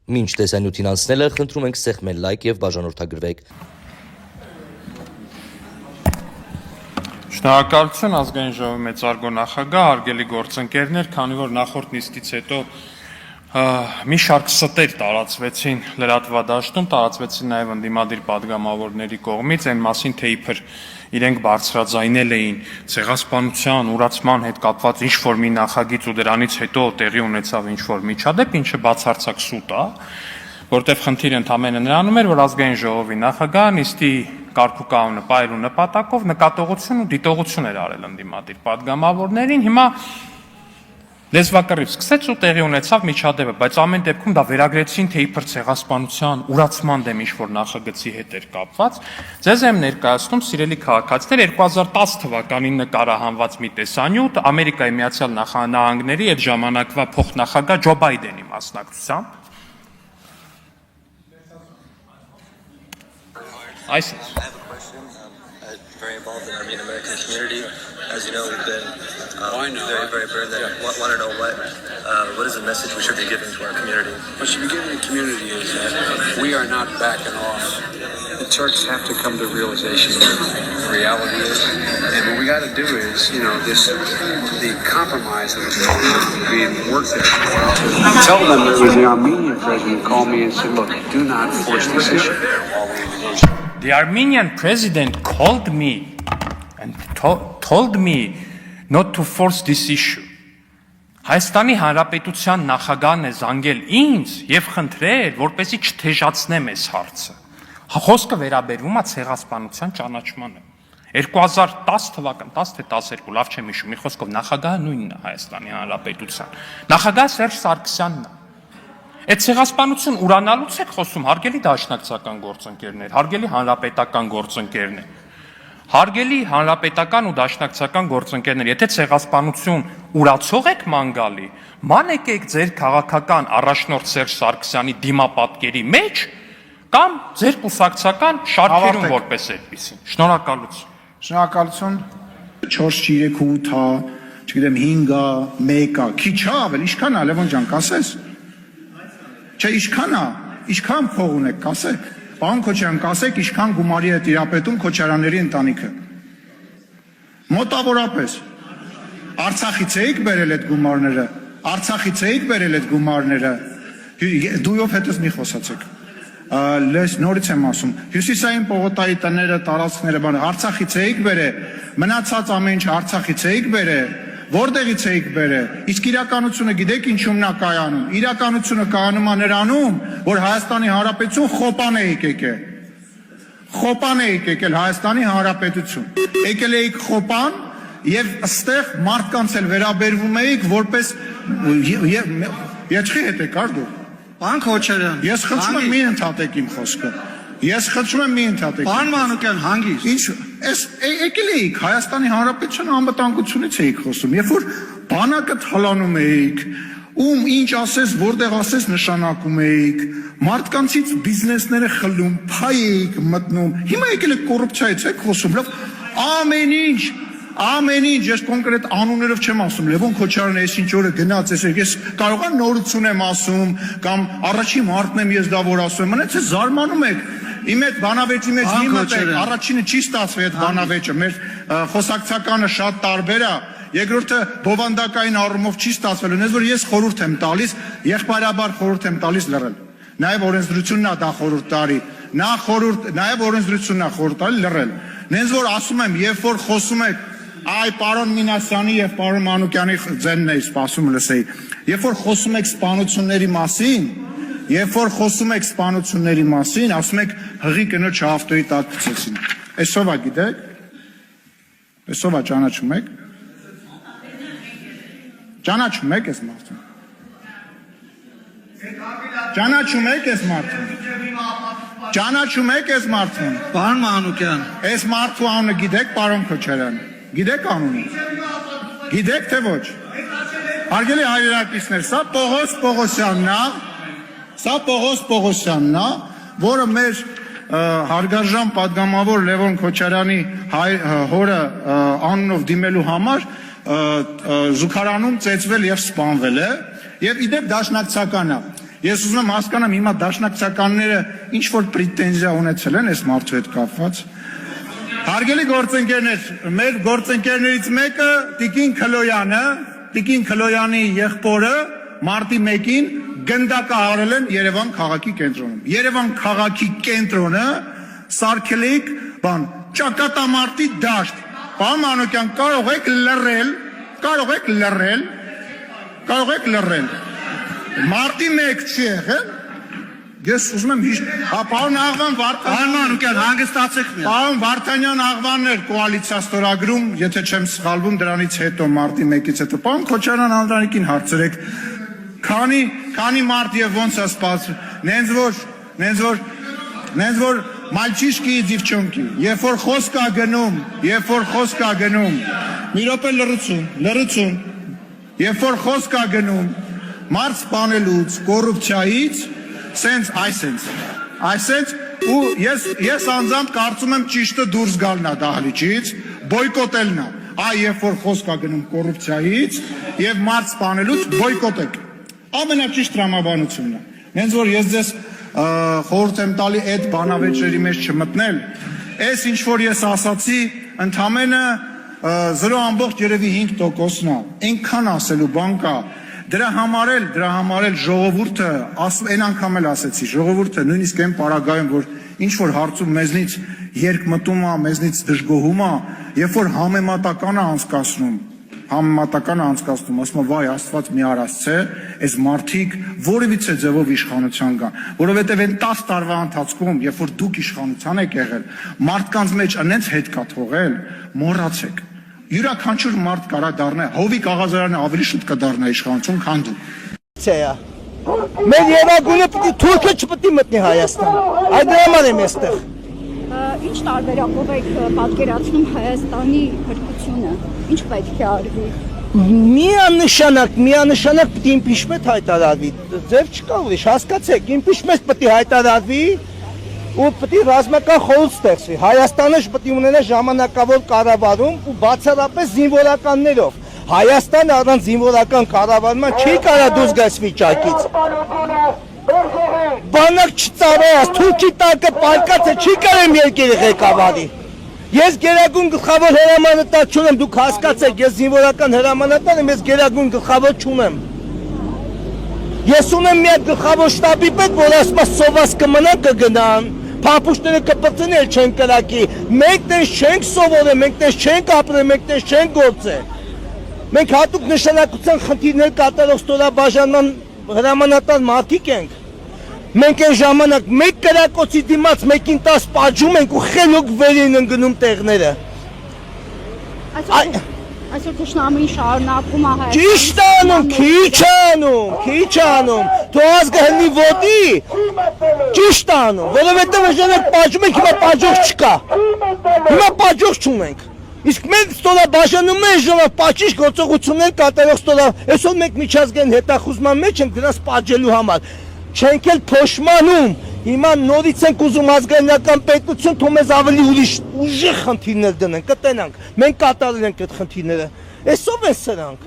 Մինչ տեսանյութին անցնելը խնդրում ենք սեղմել լայք եւ բաժանորդագրվեք։ Շնորհակալություն ազգային ժողովի մեծարգո նախագահ, հարգելի գործընկերներ, քանի որ նախորդ նիստից հետո մի շարք ստեր տարածվեցին լրատվադաշտում, տարածվեցին նաև ընդդիմադիր պատգամավորների կողմից, այն մասին, թե իբր իրենք բարձրաձայնել էին ցեղասպանության, ուրացման հետ կապված ինչ-որ մի նախագիծ ու դրանից հետո տեղի ունեցավ ինչ-որ միջադեպ, ինչը բացարձակ սուտ է, որտեղ խնդիրը ընդամենը նրանում էր, որ ազգային ժողովի նախագահը նիստի կարգուկանոնը պահելու նպատակով նկատողություն ու դիտողություն էր արել ընդդիմադիր պատգամավորներին, հիմա լեզվակռիվ սկսեց ու տեղի ունեցավ միջադեպը, բայց ամեն դեպքում դա վերագրեցին, թե իբր ցեղասպանության, ուրացման դեմ ինչ-որ նախագծի հետ էր կապված։ Ձեզ եմ ներկայացնում, սիրելի քաղաքացիներ, 2010 թվականին նկարահանված մի տեսանյութ Ամերիկայի Միացյալ Նահանգների այդ ժամանակվա փոխնախագահ Ջո Բայդենի մասնակցությամբ։ I have a question. I'm very involved in the Armenian-American community. As you know, we've been very burdened. Want to know what is the message we should be giving to our community? What should be given to the community is that we are not backing off. The Turks have to come to realization of what reality is. And what we got to do is, the compromise that was being worked at. Tell them that when the Armenian president called me and said, look, do not force this issue. The Armenian president called me and told me not to force this issue. Հայաստանի Հանրապետության նախագահն է զանգել ինձ եւ խնդրել, որպեսզի չթեժացնեմ այս հարցը։ Խոսքը վերաբերվում է ցեղասպանության ճանաչմանը։ 2010 թվական, 10 թե 12, լավ չեմ հիշում, մի խոսքով նախագահը նույնն է Հայաստանի Հանրապետության։ Նախագահ Սերժ Սարգսյանն է։ Այդ ցեղասպանություն ուրանալուց եք խոսում, հարգելի դաշնակցական գործընկերներ, հարգելի հանրապետական գործընկերներ, հարգելի հանրապետական ու դաշնակցական գործընկերներ, եթե ցեղասպանություն ուրացող եք ման գալի, ման եկեք ձեր քաղաքական առաջնորդ Սերժ Սարգսյանի դիմապատկերի մեջ կամ ձեր կուսակցական շարքերում որպես այդպեսին։ Շնորհակալություն։ Շնորհակալություն 4-3-8-ա, չգիտեմ 5-ա, 1-ա, քիչ է, ավել ինչքան է, Լևոն ջան, կասես։ Չէ, ինչքան փող ունեք, կասեք։ Պարոն Քոչարյան, կասեք, ինչքան գումարի է տիրապետում Քոչարյանների ընտանիքը։ Մոտավորապես։ Արցախից էիք բերել այդ գումարները։ Արցախից էիք բերել այդ գումարները։ Դույով հետս մի խոսացեք։ Նորից եմ ասում, հյուսիսային պողոտայի տները, տարածքները, Արցախից էիք բերել, մնացած ամեն ինչ Արցախից էիք բերել, որտեղից էիք բերել, իսկ իրականությունը գիտեք ինչումն է կայանում, իրականությունը կայանում է նրանում, որ Հայաստանի Հանրապետություն խոպան էիք եկել, խոպան էիք եկել Հայաստանի Հանրապետություն, եկել էիք խոպան եւ ըստեղ մարդկանց էլ վերաբերվում էիք որպես եչքի հետ եք արդու Պարոն Քոչարյան, ես խնդրում եմ մի ընդհատեք իմ խոսքը։ Ես խնդրում եմ մի ընդհատեք։ Պարոն Մանուկյան, հանգիստ։ Ինչ, այս եկել էիք Հայաստանի Հանրապետության անվտանգությունից էիք խոսում, երբ որ բանակը թալանում էիք, ում ինչ ասես, որտեղ ասես նշանակում էիք, մարդկանցից բիզնեսները խլում, փայ էիք մտնում։ Հիմա եկել եք կոռուպցիայից եք խոսում, լավ, ամեն ինչ, ես կոնկրետ անուններով չեմ ասում, Լևոն Քոչարյանը այս ինչ օրը գնաց, ես կարող եմ նորություն եմ ասում, կամ առաջին մարտն եմ ես դա որ ասում, մնաց է զարմանում եք, իմ այդ բանավեճի մեջ մի մտեք, առաջինը չի ստացվի այդ բանավեճը, մեր խոսակցականը շատ տարբեր է, երկրորդը բովանդակային առումով չի ստացվել, ունես որ ես խորհուրդ եմ տալիս, եղբայրաբար խորհուրդ եմ տալիս լռել, նաև օրենսդրությունն է դա խորհուրդ տարի, նաև օրենսդրությունն է խորհուրդ տալի լռել, նենց որ ասում եմ, երբ որ խոսում եք Այ պարոն Մինասյանի եւ պարոն Մանուկյանի ձենն էի սպասում լսեի։ Երբ որ խոսում եք սպանությունների մասին, ասում եք հղի կնոջ ավտոյի տակ գցեցին։ Այսով է գիտեք։ Այսով է ճանաչում եք։ Ճանաչում եք այս մարդուն։ Ճանաչում եք այս մարդուն։ Ճանաչում եք այս մարդուն։ Պարոն Մանուկյան, այս մարդու անունը գիտեք, պարոն Քոչարյան։ Գիտեք անունը։ Գիտեք թե ոչ։ Հարգելի հայրենակիցներ, սա Պողոս Պողոսյանն է, որը մեր հարգարժան պատգամավոր Լևոն Քոչարյանի հորը անունով դիմելու համար զուգարանում ծեծվել եւ սպանվել է, եւ իդեպ դաշնակցական է։ Ես ուզում եմ հասկանամ հիմա դաշնակցականները ինչ որ պրետենզիա ունեցել են այս մարդու հետ կապված։ Հարգելի գործընկերներ, մեր գործընկերներից մեկը Տիկին Քլոյանի եղբորը մարտի 1-ին գնդակահարել են Երևան քաղաքի կենտրոնում։ Երևան քաղաքի կենտրոնը սարքելիք ճակատամարտի դաշտ։ Պարոն Մանուկյան, կարող եք լռել։ Մարտի 1 չի եղել։ Ես ուզում եմ պարոն Աղվան Վարդանյան, հանգստացեք մի։ Պարոն Վարդանյան Աղվանն էր կոալիցիա ստորագրում, եթե չեմ սխալվում, դրանից հետո մարտի 1-ից հետո։ Պարոն Քոչարյան Անդրանիկին հարցրեք, քանի մարտ եւ ոնց է սպասվում։ Նենց որ մальчишки и девчонки, երբ որ խոսք է գնում, մի րոպե լռություն, երբ որ խոսք է գնում մարդ սպանելուց, կոռուպցիայից, այսենց ու ես անձամբ կարծում եմ ճիշտը դուրս գալն է դահլիճից, բոյկոտելն է։ Երբ որ խոսք է գնում կոռուպցիայից եւ մարդ սպանելուց բոյկոտեք։ Ամենաճիշտ տրամաբանությունն է։ Հենց որ ես ձեզ խորհուրդ եմ տալի այդ բանավեճերի մեջ չմտնել, այս ինչ որ ես ասացի, ընդամենը 0.5%-ն է, այնքան ասելու բան կա։ Դրա համար էլ ժողովուրդը, այն անգամ էլ ասեցի, ժողովուրդը նույնիսկ այն պարագայում, որ ինչ որ հարցում մեզնից երկմտում է, մեզնից դժգոհում է, երբ որ համեմատական է անցկացնում, ասում է վայ Աստված մի արածցե, այս մարդիկ որևիցե ձևով իշխանության կան, որովհետև այն 10 տարվա ընթացքում, երբ որ դուք իշխանության եք եղել, մարդկանց մեջ այնց հետ կա թողել, մոռացեք։ Յուրաքանչյուր մարդ կարա դառնա, Հովիկ Աղազարյանը ավելի շուտ կդառնա իշխանություն, քան դու։ Մեր երագունը թուրքը չպետք է մտնի Հայաստան։ Այդ համար եմ այստեղ։ Ինչ տարբերակով եք պատկերացնում Հայաստանի փրկությունը։ Ինչ պետք է արվի։ Միանշանակ պետք է իմպիչմենտ հայտարարվի։ Ձև չկա ուրիշ, հասկացեք, իմպիչմենտ պետք է հայտարարվի ու պետք է ռազմական խորհուրդ ստեղծվի։ Հայաստանը պետք է ունենա ժամանակավոր կառավարում ու բացառապես զինվորականներով։ Հայաստանը առանց զինվորական կառավարման չի կարա դուրս գաս վիճակից։ Բանակ չծառայած, թուրքի տակը պարկած է, չի կարեմ երկիրը ղեկավարի։ Ես գերագույն գլխավոր հրամանատար չունեմ, դուք հասկացեք, ես զինվորական հրամանատար եմ, ես գերագույն գլխավոր չունեմ։ Ես ունեմ մի հատ գլխավոր շտաբի պետ, որ ասում է սոված կմնան կգնան, փապուշները կպրծնել չեն կրակի, մենք տես չենք սովորել, մենք տես չենք ապրել, մենք տես չենք գործել։ Մենք հատուկ նշանակության խնդիրներ կատարող ստորաբաժանման հրամանատար մարդիկ ենք։ Մենք այն ժամանակ մեկ կրակոցի դիմաց մեկին 10 պատժում ենք ու խելոք վերին ընկնում տեղները։ Այսօր թշնամին շարունակում է Հայաստանը։ Ճիշտ անում, քիչ անում, դու ազգը հնի ոտի, ճիշտ անում, որովհետև ժամանակ պատժում ենք, հիմա պատժող չկա, հիմա պատժող չունենք։ Իսկ մենք ստորաբաժանում ենք ժամանակ պատժիչ գործողություններ կատարող այսօր մենք միջազգային հետախուզման մեջ ենք դրանց պատժելու համար։ Չենք էլ փոշմանում, հիմա նորից ենք ուզում ազգայնական պետություն, թող մեզ ավելի ուժեղ խնդիրներ դնեն, կտենանք, մենք կատարել ենք այդ խնդիրները, այսով են սրանք։